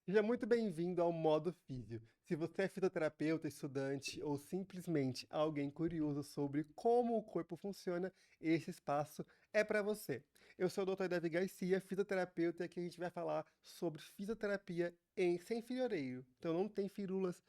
Seja muito bem-vindo ao Modo Físio. Se você é fisioterapeuta, estudante ou simplesmente alguém curioso sobre como o corpo funciona, esse espaço é para você. Eu sou o Dr. Davi Garcia, fisioterapeuta, e aqui a gente vai falar sobre fisioterapia sem fiioreiro. Então não tem firulas,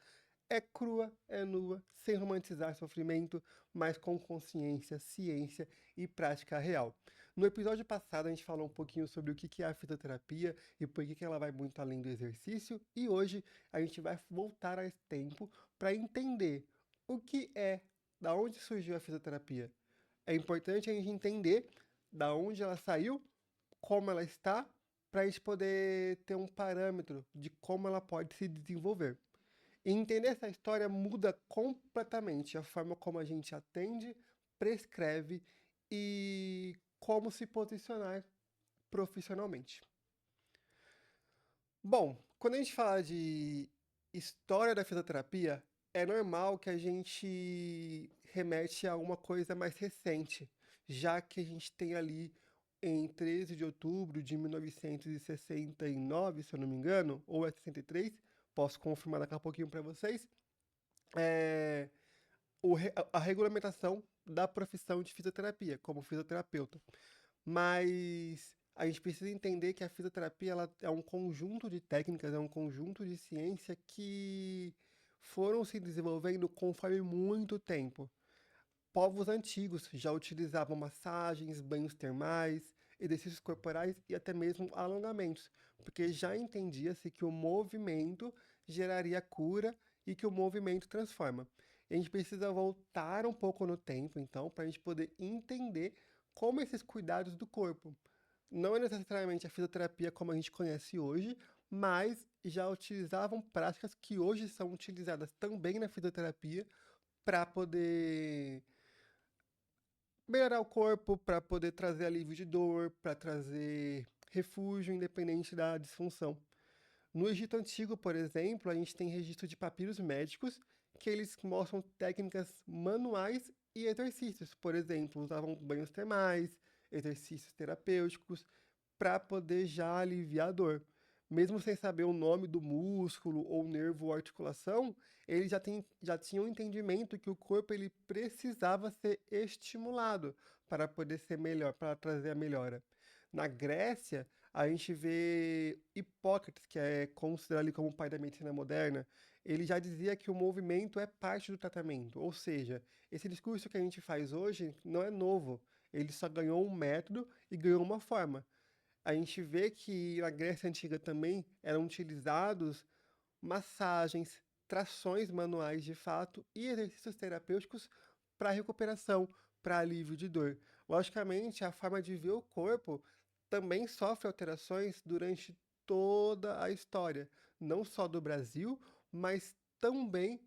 é crua, é nua, sem romantizar sofrimento, mas com consciência, ciência e prática real. No episódio passado, a gente falou um pouquinho sobre o que é a fisioterapia e por que ela vai muito além do exercício, e hoje a gente vai voltar a esse tempo para entender o que é, da onde surgiu a fisioterapia. É importante a gente entender da onde ela saiu, como ela está, para a gente poder ter um parâmetro de como ela pode se desenvolver. E entender essa história muda completamente a forma como a gente atende, prescreve e como se posicionar profissionalmente. Bom, quando a gente fala de história da fisioterapia, é normal que a gente remete a uma coisa mais recente, já que a gente tem ali em 13 de outubro de 1969, se eu não me engano, ou é 63, posso confirmar daqui a pouquinho para vocês, é, a regulamentação da profissão de fisioterapia, como fisioterapeuta. Mas a gente precisa entender que a fisioterapia ela é um conjunto de técnicas, é um conjunto de ciência que foram se desenvolvendo conforme muito tempo. Povos antigos já utilizavam massagens, banhos termais, exercícios corporais e até mesmo alongamentos, porque já entendia-se que o movimento geraria cura e que o movimento transforma. E a gente precisa voltar um pouco no tempo, então, para a gente poder entender como esses cuidados do corpo. Não é necessariamente a fisioterapia como a gente conhece hoje, mas já utilizavam práticas que hoje são utilizadas também na fisioterapia para poder melhorar o corpo, para poder trazer alívio de dor, para trazer refúgio independente da disfunção. No Egito Antigo, por exemplo, a gente tem registro de papiros médicos que eles mostram técnicas manuais e exercícios. Por exemplo, usavam banhos termais, exercícios terapêuticos para poder já aliviar a dor. Mesmo sem saber o nome do músculo ou nervo ou articulação, eles já tinham um entendimento que o corpo ele precisava ser estimulado para poder ser melhor, para trazer a melhora. Na Grécia, a gente vê Hipócrates, que é considerado ali como o pai da medicina moderna, ele já dizia que o movimento é parte do tratamento. Ou seja, esse discurso que a gente faz hoje não é novo, ele só ganhou um método e ganhou uma forma. A gente vê que na Grécia Antiga também eram utilizados massagens, trações manuais de fato e exercícios terapêuticos para recuperação, para alívio de dor. Logicamente, a forma de ver o corpo também sofre alterações durante toda a história, não só do Brasil, mas também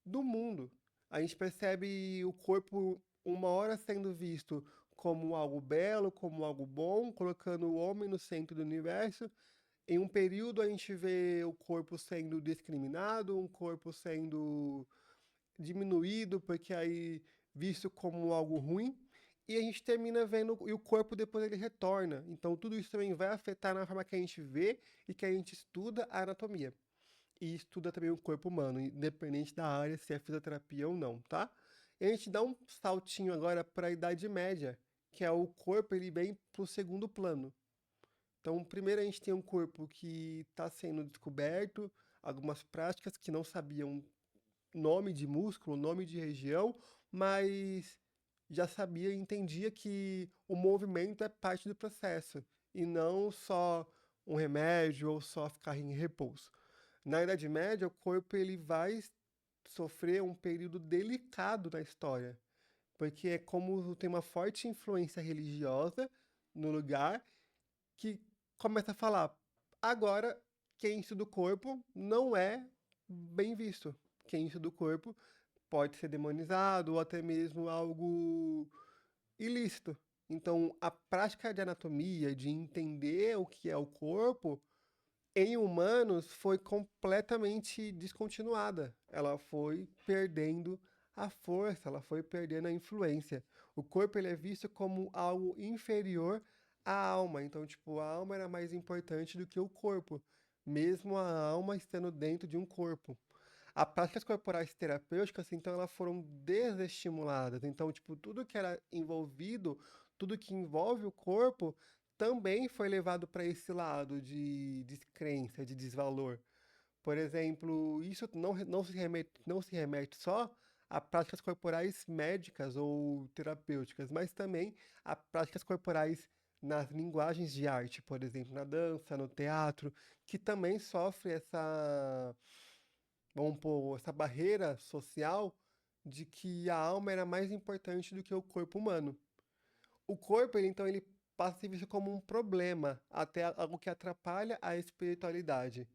do mundo. A gente percebe o corpo uma hora sendo visto como algo belo, como algo bom, colocando o homem no centro do universo. Em um período a gente vê o corpo sendo discriminado, um corpo sendo diminuído, porque aí visto como algo ruim, e a gente termina vendo, e o corpo depois ele retorna. Então tudo isso também vai afetar na forma que a gente vê e que a gente estuda a anatomia. E estuda também o corpo humano, independente da área, se é fisioterapia ou não, tá? E a gente dá um saltinho agora para a Idade Média, que é o corpo ele vem para o segundo plano. Então, primeiro a gente tem um corpo que está sendo descoberto, algumas práticas que não sabiam nome de músculo, nome de região, mas já sabia e entendia que o movimento é parte do processo e não só um remédio ou só ficar em repouso. Na Idade Média, o corpo ele vai sofrer um período delicado na história, porque é como tem uma forte influência religiosa no lugar que começa a falar: agora, quem estuda o corpo não é bem visto. Quem estuda o corpo pode ser demonizado ou até mesmo algo ilícito. Então, a prática de anatomia, de entender o que é o corpo, em humanos foi completamente descontinuada. Ela foi perdendo a força, ela foi perdendo a influência. O corpo ele é visto como algo inferior à alma. Então, tipo, a alma era mais importante do que o corpo. mesmo a alma estando dentro de um corpo. As práticas corporais terapêuticas, então, elas foram desestimuladas. Então, tipo, tudo que era envolvido, tudo que envolve o corpo, também foi levado para esse lado de descrença, de desvalor. Por exemplo, isso não se remete só a práticas corporais médicas ou terapêuticas, mas também a práticas corporais nas linguagens de arte, por exemplo, na dança, no teatro, que também sofre essa, vamos pôr, essa barreira social de que a alma era mais importante do que o corpo humano. O corpo, então, ele passa a ser visto como um problema, até algo que atrapalha a espiritualidade.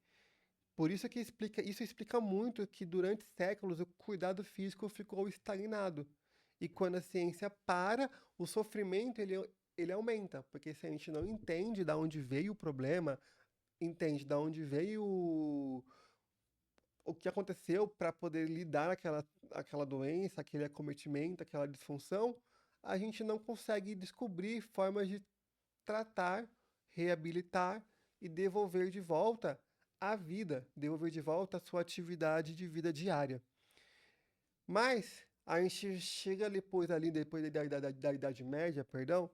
Por isso que isso explica muito que durante séculos o cuidado físico ficou estagnado. E quando a ciência para, o sofrimento ele aumenta, porque se a gente não entende de onde veio o problema, entende de onde veio o que aconteceu para poder lidar aquela doença, aquele acometimento, aquela disfunção, a gente não consegue descobrir formas de tratar, reabilitar e devolver de volta a vida, devolver de volta a sua atividade de vida diária. Mas a gente chega depois ali, depois da Idade Média, perdão,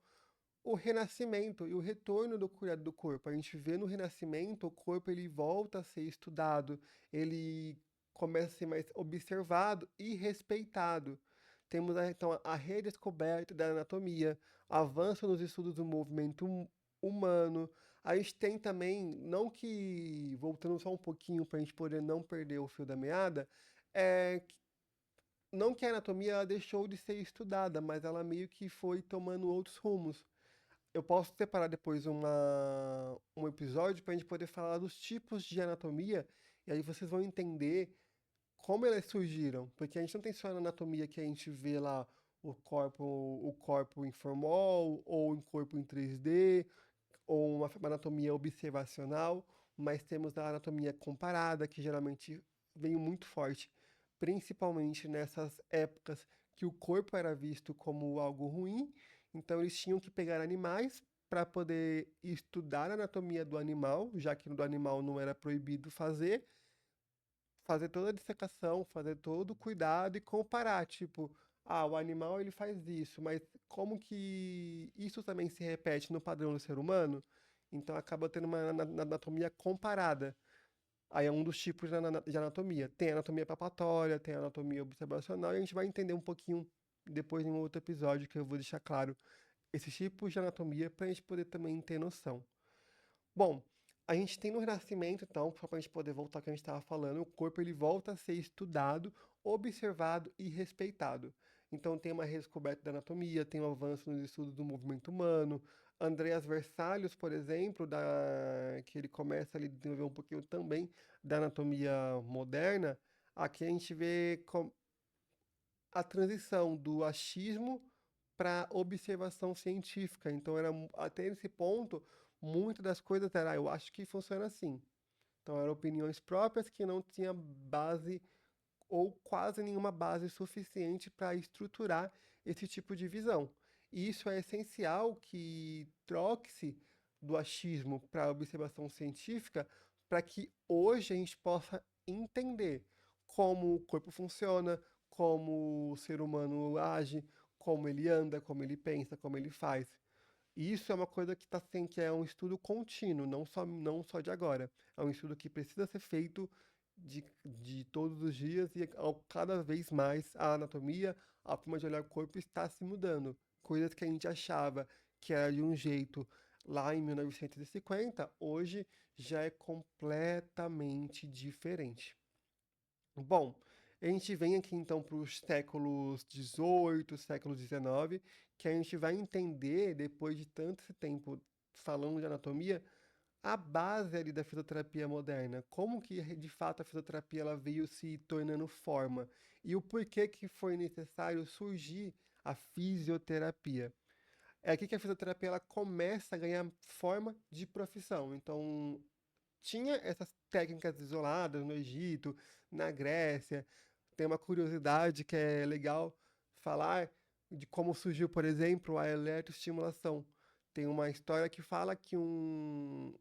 o renascimento e o retorno do cuidado do corpo. A gente vê no renascimento o corpo ele volta a ser estudado, ele começa a ser mais observado e respeitado. Temos então a redescoberta da anatomia, avanço nos estudos do movimento humano. A gente tem também, não que, voltando só um pouquinho para a gente poder não perder o fio da meada, é, não que a anatomia ela deixou de ser estudada, mas ela meio que foi tomando outros rumos. Eu posso separar depois um episódio para a gente poder falar dos tipos de anatomia, e aí vocês vão entender como elas surgiram. Porque a gente não tem só a anatomia que a gente vê lá o corpo em formol, ou em corpo em 3D, ou uma anatomia observacional, mas temos a anatomia comparada, que geralmente veio muito forte, principalmente nessas épocas que o corpo era visto como algo ruim, então eles tinham que pegar animais para poder estudar a anatomia do animal, já que do animal não era proibido fazer toda a dissecação, fazer todo o cuidado e comparar, tipo, o animal ele faz isso, mas como que isso também se repete no padrão do ser humano? Então acaba tendo uma anatomia comparada. Aí é um dos tipos de anatomia. Tem a anatomia palpatória, tem a anatomia observacional, e a gente vai entender um pouquinho depois em um outro episódio que eu vou deixar claro esses tipos de anatomia para a gente poder também ter noção. Bom, a gente tem no Renascimento, então, só para a gente poder voltar ao que a gente estava falando, o corpo ele volta a ser estudado, observado e respeitado. Então tem uma redescoberta da anatomia, tem um avanço nos estudos do movimento humano. Andreas Vesalius, por exemplo, que ele começa ali a desenvolver um pouquinho também da anatomia moderna, aqui a gente vê a transição do achismo para observação científica. Então, até esse ponto, muitas das coisas era, eu acho que funciona assim. Então, eram opiniões próprias que não tinha base ou quase nenhuma base suficiente para estruturar esse tipo de visão. E isso é essencial que troque-se do achismo para a observação científica para que hoje a gente possa entender como o corpo funciona, como o ser humano age, como ele anda, como ele pensa, como ele faz. E isso é uma coisa que é um estudo contínuo, não só de agora. É um estudo que precisa ser feito de todos os dias e cada vez mais a anatomia, a forma de olhar o corpo está se mudando. Coisas que a gente achava que era de um jeito lá em 1950, hoje já é completamente diferente. Bom, a gente vem aqui então para os séculos XVIII, século XIX, que a gente vai entender, depois de tanto esse tempo falando de anatomia, a base ali da fisioterapia moderna. Como que de fato a fisioterapia ela veio se tornando forma e o porquê que foi necessário surgir a fisioterapia. É aqui que a fisioterapia ela começa a ganhar forma de profissão. Então, tinha essas técnicas isoladas no Egito, na Grécia. Tem uma curiosidade que é legal falar de como surgiu, por exemplo, a eletroestimulação. Tem uma história que fala que um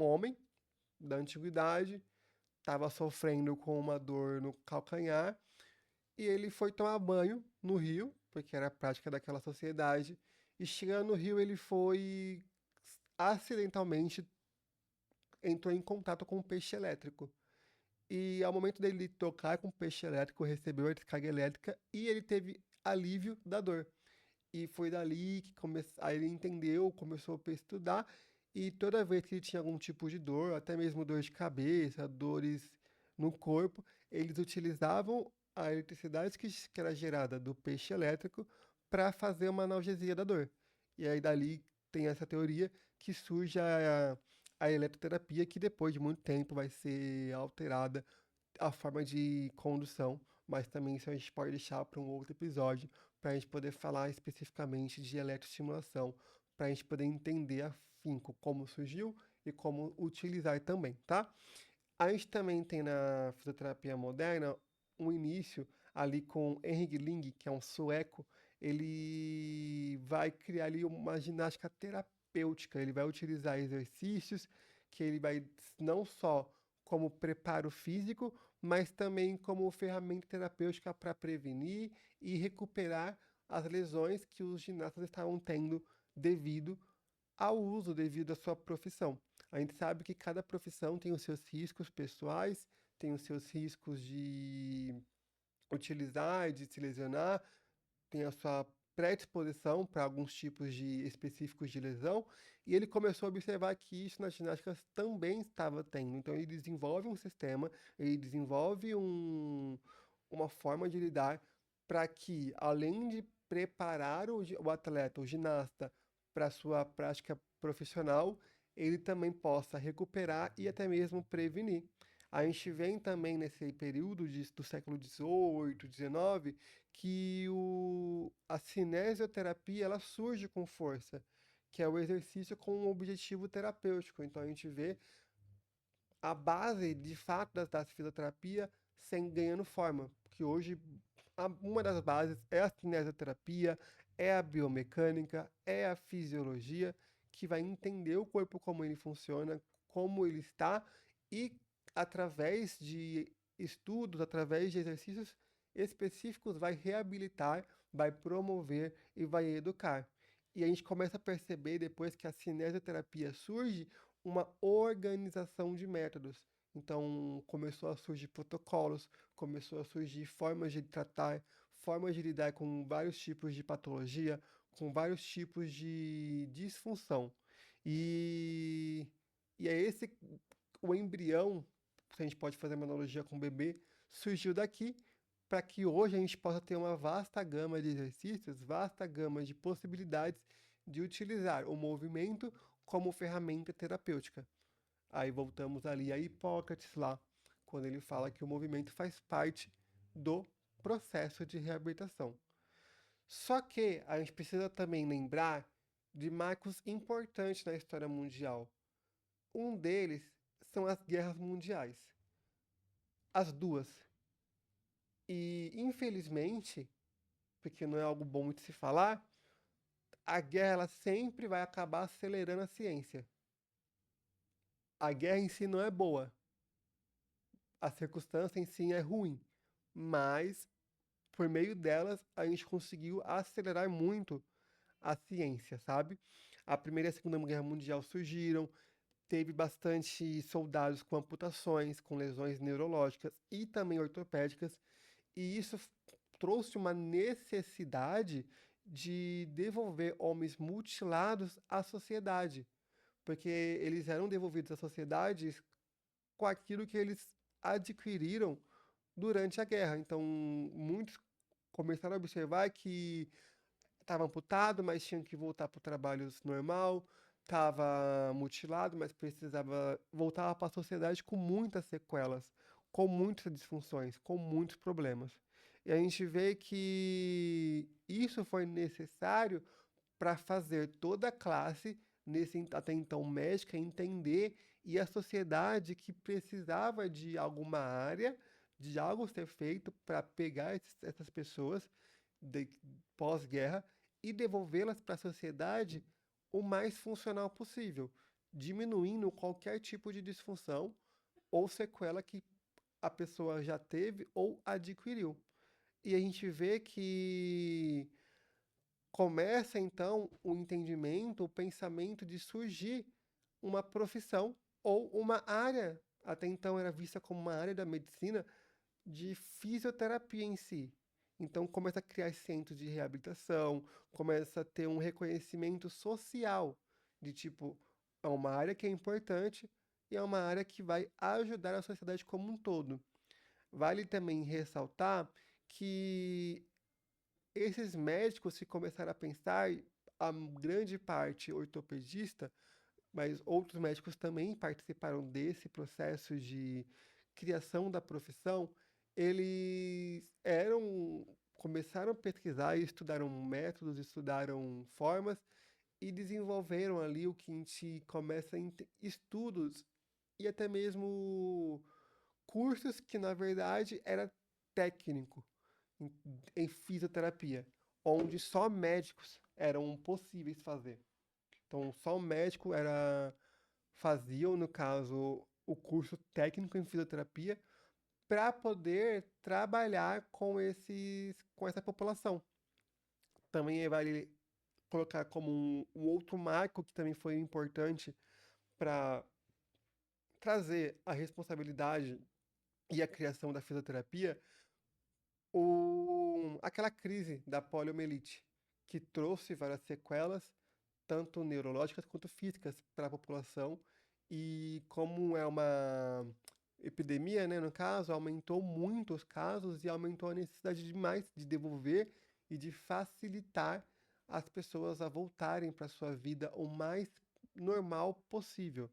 homem da antiguidade, estava sofrendo com uma dor no calcanhar, e ele foi tomar banho no rio, porque era a prática daquela sociedade, e chegando no rio ele foi acidentalmente entrou em contato com um peixe elétrico. E ao momento dele tocar com o peixe elétrico, recebeu a descarga elétrica e ele teve alívio da dor. E foi dali que aí ele entendeu, começou a estudar, e toda vez que ele tinha algum tipo de dor, até mesmo dor de cabeça, dores no corpo, eles utilizavam a eletricidade que era gerada do peixe elétrico para fazer uma analgesia da dor. E aí dali tem essa teoria que surge a eletroterapia, que depois de muito tempo vai ser alterada a forma de condução, mas também isso a gente pode deixar para um outro episódio, para a gente poder falar especificamente de eletroestimulação, para a gente poder entender afinco como surgiu e como utilizar também, tá? A gente também tem na fisioterapia moderna um início ali com Henrik Ling, que é um sueco, ele vai criar ali uma ginástica terapêutica, ele vai utilizar exercícios que ele vai não só como preparo físico, mas também como ferramenta terapêutica para prevenir e recuperar as lesões que os ginastas estavam tendo devido ao uso, devido à sua profissão. A gente sabe que cada profissão tem os seus riscos pessoais, tem os seus riscos de utilizar, de se lesionar, tem a sua predisposição para alguns tipos de específicos de lesão, e ele começou a observar que isso nas ginásticas também estava tendo. Então ele desenvolve um sistema, ele desenvolve uma forma de lidar para que, além de preparar o atleta, o ginasta, para a sua prática profissional, ele também possa recuperar e até mesmo prevenir. A gente vem também nesse período do século XVIII, XIX, que a cinesioterapia ela surge com força, que é o exercício com um objetivo terapêutico. Então a gente vê a base de fato da fisioterapia sem ganhando forma, porque hoje uma das bases é a cinesioterapia, é a biomecânica, é a fisiologia, que vai entender o corpo como ele funciona, como ele está, e através de estudos, através de exercícios específicos, vai reabilitar, vai promover e vai educar. E a gente começa a perceber, depois que a cinesioterapia surge, uma organização de métodos. Então, começou a surgir protocolos, começou a surgir formas de tratar, formas de lidar com vários tipos de patologia, com vários tipos de disfunção. E, e é esse o embrião, se a gente pode fazer uma analogia com o bebê, surgiu daqui para que hoje a gente possa ter uma vasta gama de exercícios, vasta gama de possibilidades de utilizar o movimento como ferramenta terapêutica. Aí voltamos ali a Hipócrates lá, quando ele fala que o movimento faz parte do processo de reabilitação. Só que a gente precisa também lembrar de marcos importantes na história mundial. Um deles são as guerras mundiais, as duas. E infelizmente, porque não é algo bom de se falar, a guerra ela sempre vai acabar acelerando a ciência. A guerra em si não é boa, a circunstância em si é ruim, mas por meio delas a gente conseguiu acelerar muito a ciência, sabe? A Primeira e a Segunda Guerra Mundial surgiram, teve bastante soldados com amputações, com lesões neurológicas e também ortopédicas, e isso trouxe uma necessidade de devolver homens mutilados à sociedade, porque eles eram devolvidos à sociedade com aquilo que eles adquiriram durante a guerra. Então, muitos começaram a observar que estava amputado, mas tinha que voltar para o trabalho normal, estava mutilado, mas precisava voltar para a sociedade com muitas sequelas, com muitas disfunções, com muitos problemas. E a gente vê que isso foi necessário para fazer toda a classe, nesse até então médica, entender e a sociedade que precisava de alguma área, de algo ser feito para pegar essas pessoas de pós-guerra e devolvê-las para a sociedade o mais funcional possível, diminuindo qualquer tipo de disfunção ou sequela que a pessoa já teve ou adquiriu. E a gente vê que começa então o entendimento, o pensamento de surgir uma profissão ou uma área, até então era vista como uma área da medicina, de fisioterapia em si. Então começa a criar centros de reabilitação, começa a ter um reconhecimento social de tipo, é uma área que é importante e é uma área que vai ajudar a sociedade como um todo. Vale também ressaltar que esses médicos que começaram a pensar, a grande parte ortopedista, mas outros médicos também participaram desse processo de criação da profissão, começaram a pesquisar e estudaram métodos, estudaram formas e desenvolveram ali o que a gente começa em estudos e até mesmo cursos que na verdade era técnico em, em fisioterapia, onde só médicos eram possíveis fazer. Então, só o médico fazia, no caso, o curso técnico em fisioterapia para poder trabalhar com essa população. Também vale colocar como um outro marco que também foi importante para trazer a responsabilidade e a criação da fisioterapia, aquela crise da poliomielite, que trouxe várias sequelas, tanto neurológicas quanto físicas, para a população. E como é uma epidemia, né, no caso, aumentou muito os casos e aumentou a necessidade demais de devolver e de facilitar as pessoas a voltarem para sua vida o mais normal possível.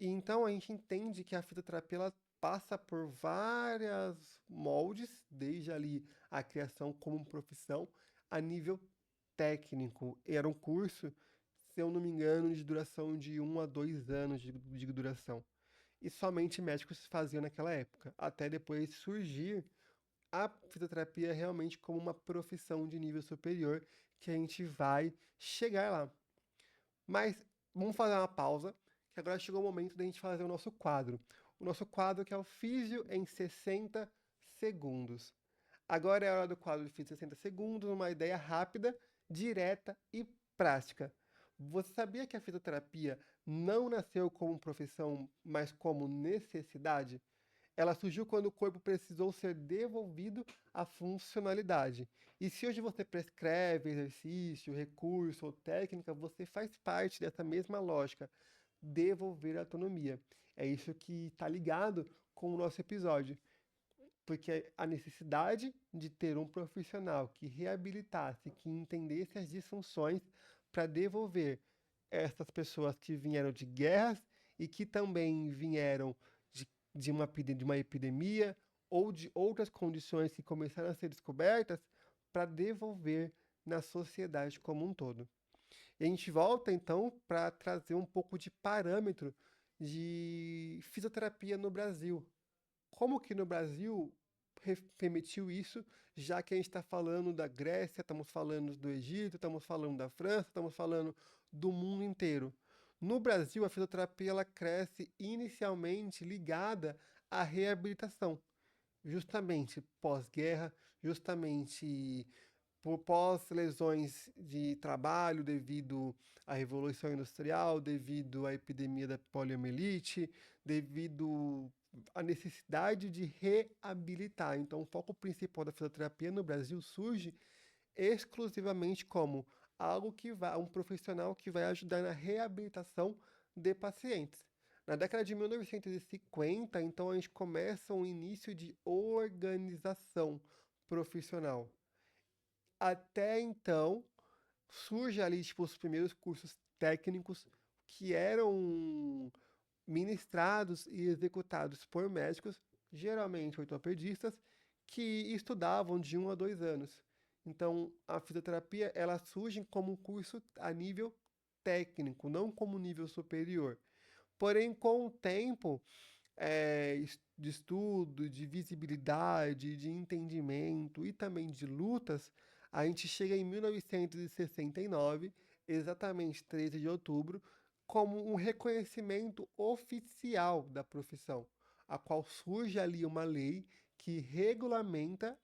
E então a gente entende que a fisioterapia ela passa por várias moldes, desde ali a criação como profissão, a nível técnico. Era um curso, se eu não me engano, de duração de 1 a 2 anos de duração. E somente médicos faziam naquela época, até depois surgir a fisioterapia realmente como uma profissão de nível superior, que a gente vai chegar lá. Mas vamos fazer uma pausa, que agora chegou o momento da gente fazer o nosso quadro. O nosso quadro que é o Físio em 60 segundos. Agora é a hora do quadro de Físio em 60 segundos, uma ideia rápida, direta e prática. Você sabia que a fisioterapia não nasceu como profissão, mas como necessidade? Ela surgiu quando o corpo precisou ser devolvido à funcionalidade. E se hoje você prescreve exercício, recurso ou técnica, você faz parte dessa mesma lógica, devolver a autonomia. É isso que está ligado com o nosso episódio, porque a necessidade de ter um profissional que reabilitasse, que entendesse as disfunções para devolver essas pessoas que vieram de guerras e que também vieram de uma epidemia ou de outras condições que começaram a ser descobertas para devolver na sociedade como um todo. E a gente volta então para trazer um pouco de parâmetro de fisioterapia no Brasil. Como que no Brasil permitiu isso, já que a gente está falando da Grécia, estamos falando do Egito, estamos falando da França, estamos falando do mundo inteiro. No Brasil, a fisioterapia ela cresce inicialmente ligada à reabilitação, justamente pós-guerra, justamente por pós-lesões de trabalho devido à Revolução Industrial, devido à epidemia da poliomielite, devido à necessidade de reabilitar. Então, o foco principal da fisioterapia no Brasil surge exclusivamente como algo que vai, um profissional que vai ajudar na reabilitação de pacientes. Na década de 1950, então, a gente começa um início de organização profissional. Até então, surge ali, tipo, os primeiros cursos técnicos que eram ministrados e executados por médicos, geralmente ortopedistas, que estudavam de 1 a 2 anos. Então, a fisioterapia, ela surge como um curso a nível técnico, não como nível superior. Porém, com o tempo, de estudo, de visibilidade, de entendimento e também de lutas, a gente chega em 1969, exatamente 13 de outubro, como um reconhecimento oficial da profissão, a qual surge ali uma lei que regulamenta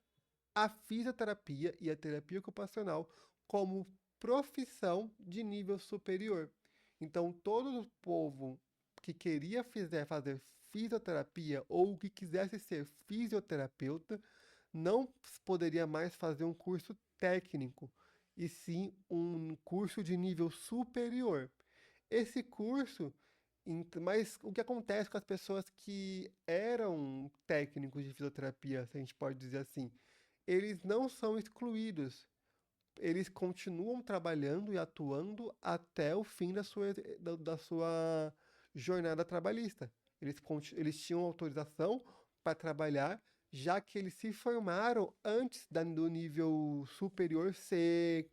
a fisioterapia e a terapia ocupacional como profissão de nível superior. Então, todo o povo que queria fazer fisioterapia ou que quisesse ser fisioterapeuta não poderia mais fazer um curso técnico, e sim um curso de nível superior. Esse curso, mas o que acontece com as pessoas que eram técnicos de fisioterapia, se a gente pode dizer assim, eles não são excluídos. Eles continuam trabalhando e atuando até o fim da sua jornada trabalhista. Eles tinham autorização para trabalhar, já que eles se formaram antes do nível superior ser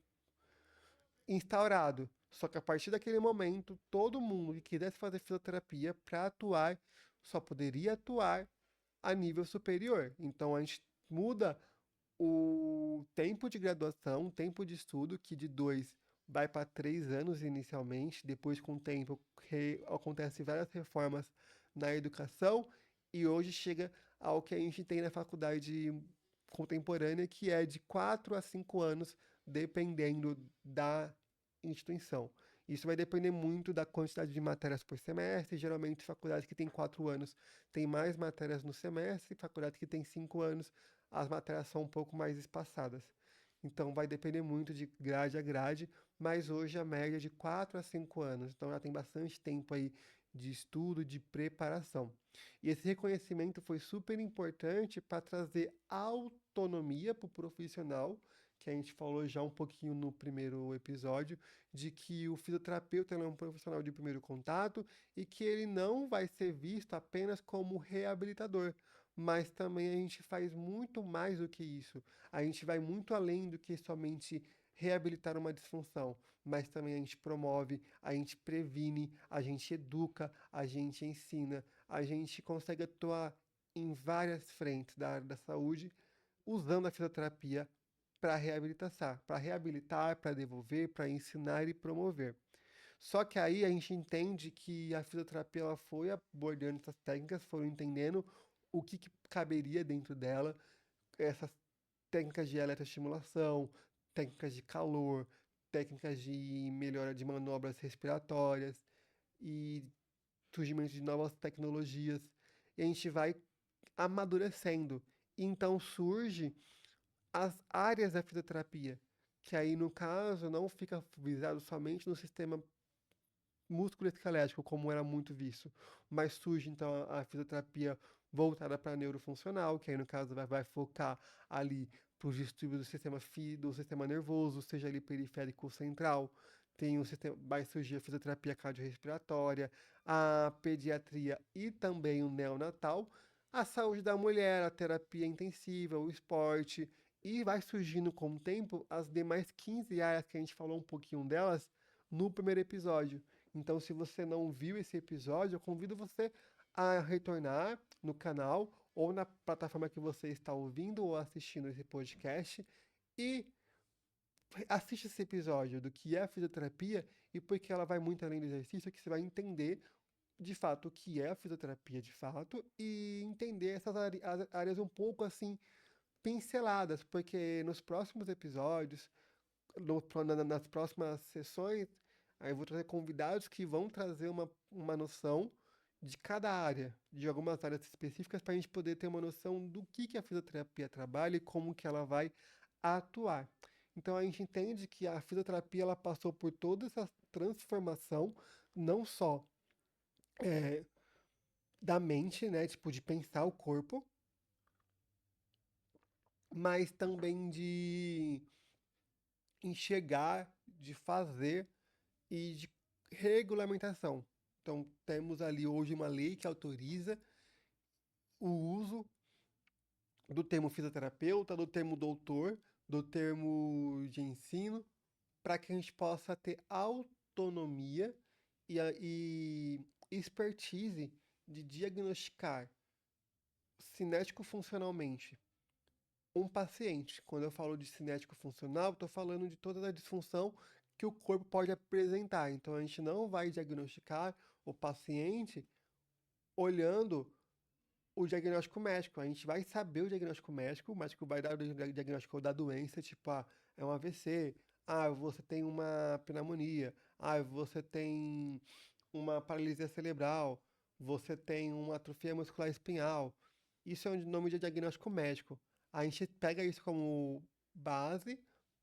instaurado. Só que a partir daquele momento, todo mundo que quisesse fazer fisioterapia para atuar só poderia atuar a nível superior. Então a gente muda o tempo de graduação, o tempo de estudo, que de 2 vai para 3 anos inicialmente, depois com o tempo acontecem várias reformas na educação, e hoje chega ao que a gente tem na faculdade contemporânea, que é de 4 a 5 anos, dependendo da instituição. Isso vai depender muito da quantidade de matérias por semestre. Geralmente, faculdades que têm 4 anos têm mais matérias no semestre, faculdades que têm 5 anos, as matérias são um pouco mais espaçadas. Então, vai depender muito de grade a grade, mas hoje a média é de 4 a 5 anos. Então, já tem bastante tempo aí de estudo, de preparação. E esse reconhecimento foi super importante para trazer autonomia para o profissional, que a gente falou já um pouquinho no primeiro episódio, de que o fisioterapeuta é um profissional de primeiro contato e que ele não vai ser visto apenas como reabilitador, mas também a gente faz muito mais do que isso. A gente vai muito além do que somente reabilitar uma disfunção, mas também a gente promove, a gente previne, a gente educa, a gente ensina, a gente consegue atuar em várias frentes da área da saúde usando a fisioterapia para reabilitar, para devolver, para ensinar e promover. Só que aí a gente entende que a fisioterapia ela foi abordando essas técnicas, foram entendendo o que caberia dentro dela, essas técnicas de eletroestimulação, técnicas de calor, técnicas de melhora de manobras respiratórias e surgimento de novas tecnologias. E a gente vai amadurecendo. E então surge as áreas da fisioterapia, que aí no caso não fica visado somente no sistema músculo-esquelético, como era muito visto, mas surge então a fisioterapia voltada para neurofuncional, que aí no caso vai focar ali para os distúrbios do sistema nervoso, seja ali periférico ou central. Tem o sistema, vai surgir a fisioterapia cardiorrespiratória, a pediatria e também o neonatal, a saúde da mulher, a terapia intensiva, o esporte, e vai surgindo com o tempo as demais 15 áreas que a gente falou um pouquinho delas no primeiro episódio. Então, se você não viu esse episódio, eu convido você a retornar no canal ou na plataforma que você está ouvindo ou assistindo esse podcast e assiste esse episódio do que é a fisioterapia e porque ela vai muito além do exercício, que você vai entender de fato o que é a fisioterapia de fato e entender essas áreas um pouco assim pinceladas, porque nos próximos episódios nas próximas sessões, aí eu vou trazer convidados que vão trazer uma noção de cada área, de algumas áreas específicas, para a gente poder ter uma noção do que a fisioterapia trabalha e como que ela vai atuar. Então a gente entende que a fisioterapia ela passou por toda essa transformação, não só é, da mente, né, tipo de pensar o corpo, mas também de enxergar, de fazer e de regulamentação. Então, temos ali hoje uma lei que autoriza o uso do termo fisioterapeuta, do termo doutor, do termo de ensino, para que a gente possa ter autonomia e expertise de diagnosticar cinético-funcionalmente um paciente. Quando eu falo de cinético funcional, estou falando de toda a disfunção que o corpo pode apresentar. Então, a gente não vai diagnosticar o paciente olhando o diagnóstico médico. A gente vai saber o médico vai dar o diagnóstico da doença, tipo, é um AVC, você tem uma pneumonia, você tem uma paralisia cerebral, você tem uma atrofia muscular espinhal. Isso é um nome de diagnóstico médico. A gente pega isso como base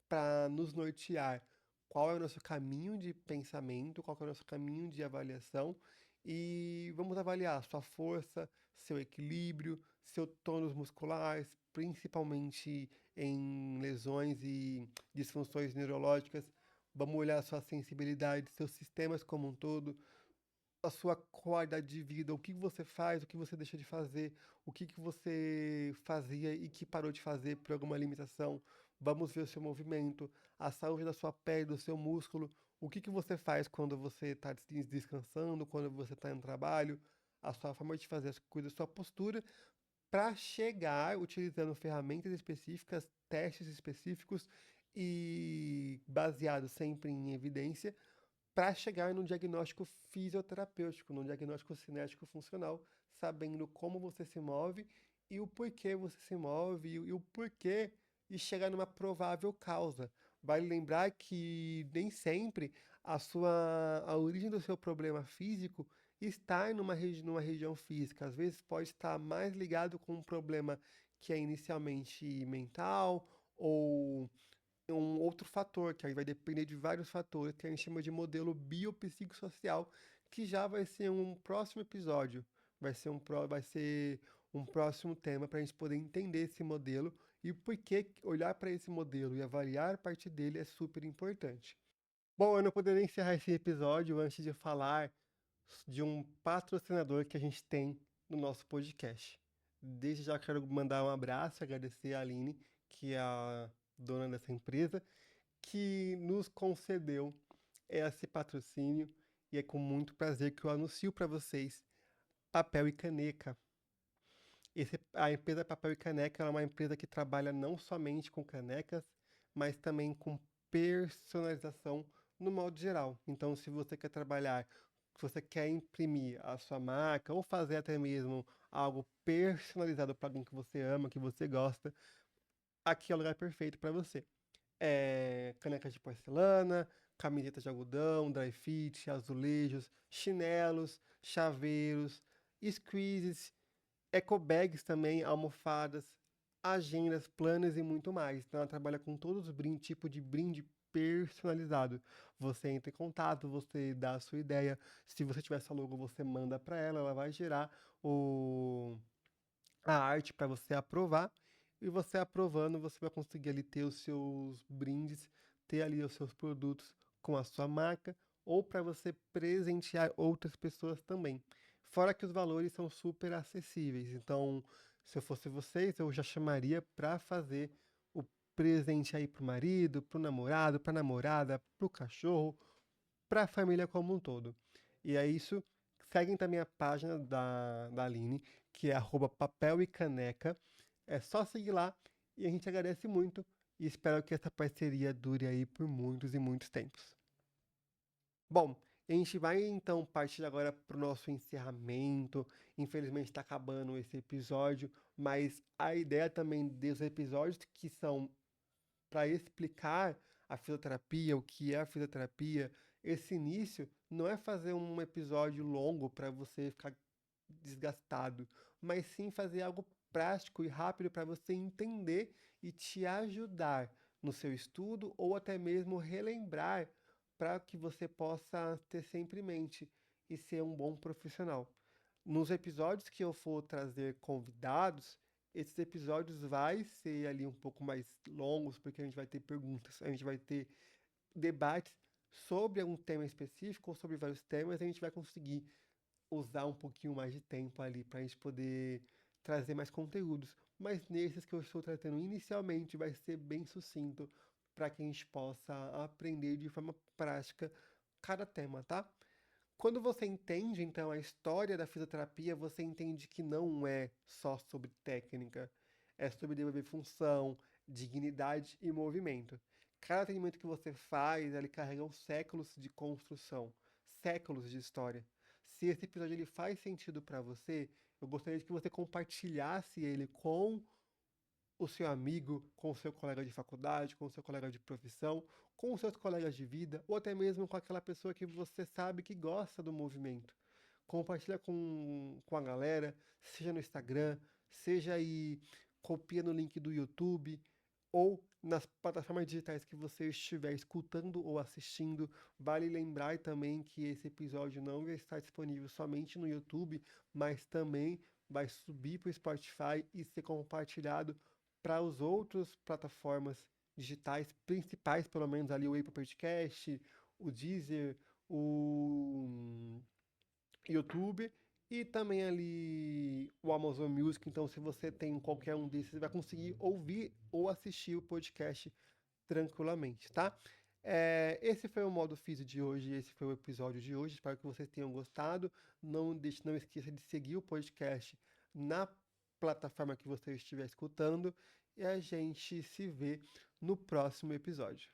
para nos nortear qual é o nosso caminho de pensamento, qual que é o nosso caminho de avaliação e vamos avaliar sua força, seu equilíbrio, seu tônus muscular, principalmente em lesões e disfunções neurológicas. Vamos olhar sua sensibilidade, seus sistemas como um todo, a sua qualidade de vida, o que você faz, o que você deixa de fazer, o que você fazia e que parou de fazer por alguma limitação. Vamos ver o seu movimento, a saúde da sua pele, do seu músculo, o que você faz quando você está descansando, quando você está no trabalho, a sua forma de fazer as coisas, a sua postura, para chegar utilizando ferramentas específicas, testes específicos e baseado sempre em evidência para chegar num diagnóstico fisioterapêutico, num diagnóstico cinético funcional, sabendo como você se move e o porquê você se move e o porquê e chegar numa provável causa. Vale lembrar que nem sempre a origem do seu problema físico está numa região física. Às vezes pode estar mais ligado com um problema que é inicialmente mental ou um outro fator, que aí vai depender de vários fatores, que a gente chama de modelo biopsicossocial, que já vai ser um próximo episódio, vai ser um próximo tema para a gente poder entender esse modelo e por que olhar para esse modelo e avaliar a partir dele é super importante. Bom, eu não poderia encerrar esse episódio antes de falar de um patrocinador que a gente tem no nosso podcast. Desde já quero mandar um abraço, agradecer a Aline, que é a dona dessa empresa, que nos concedeu esse patrocínio e é com muito prazer que eu anuncio para vocês Papel e Caneca. A empresa Papel e Caneca é uma empresa que trabalha não somente com canecas, mas também com personalização no modo geral. Então, se você quer trabalhar, se você quer imprimir a sua marca ou fazer até mesmo algo personalizado para alguém que você ama, que você gosta, aqui é o lugar perfeito para você. Canecas de porcelana, camisetas de algodão, dry fit, azulejos, chinelos, chaveiros, squeezes, eco bags também, almofadas, agendas, planners e muito mais. Então ela trabalha com todos os brindes, tipo de brinde personalizado. Você entra em contato, você dá a sua ideia. Se você tiver essa logo, você manda para ela, ela vai gerar a arte para você aprovar. E você aprovando, você vai conseguir ali ter os seus brindes, ter ali os seus produtos com a sua marca, ou para você presentear outras pessoas também. Fora que os valores são super acessíveis. Então, se eu fosse vocês, eu já chamaria para fazer o presente aí pro marido, pro namorado, pra namorada, pro cachorro, para a família como um todo. E é isso. Seguem também a página da Aline, que é @papel e caneca. É só seguir lá e a gente agradece muito e espero que essa parceria dure aí por muitos e muitos tempos. Bom, a gente vai então partir agora para o nosso encerramento. Infelizmente está acabando esse episódio, mas a ideia também dos episódios que são para explicar a fisioterapia, o que é a fisioterapia, esse início não é fazer um episódio longo para você ficar desgastado, mas sim fazer algo prático e rápido para você entender e te ajudar no seu estudo ou até mesmo relembrar para que você possa ter sempre em mente e ser um bom profissional. Nos episódios que eu for trazer convidados, esses episódios vai ser ali um pouco mais longos, porque a gente vai ter perguntas, a gente vai ter debates sobre algum tema específico ou sobre vários temas, e a gente vai conseguir usar um pouquinho mais de tempo ali para a gente poder trazer mais conteúdos. Mas nesses que eu estou tratando inicialmente vai ser bem sucinto para que a gente possa aprender de forma prática cada tema, tá? Quando você entende, então, a história da fisioterapia, você entende que não é só sobre técnica, é sobre desenvolver função, dignidade e movimento. Cada atendimento que você faz, ele carrega séculos de construção, séculos de história. Se esse episódio ele faz sentido para você, eu gostaria de que você compartilhasse ele com o seu amigo, com o seu colega de faculdade, com o seu colega de profissão, com os seus colegas de vida, ou até mesmo com aquela pessoa que você sabe que gosta do movimento. Compartilha com a galera, seja no Instagram, seja aí copia no link do YouTube, ou nas plataformas digitais que você estiver escutando ou assistindo. Vale lembrar também que esse episódio não vai estar disponível somente no YouTube, mas também vai subir para o Spotify e ser compartilhado para as outras plataformas digitais principais, pelo menos ali o Apple Podcast, o Deezer, o YouTube e também ali o Amazon Music. Então, se você tem qualquer um desses, você vai conseguir ouvir ou assistir o podcast tranquilamente, tá? Esse foi o modo Físio de hoje, esse foi o episódio de hoje. Espero que vocês tenham gostado. Não esqueça de seguir o podcast na plataforma que você estiver escutando e a gente se vê no próximo episódio.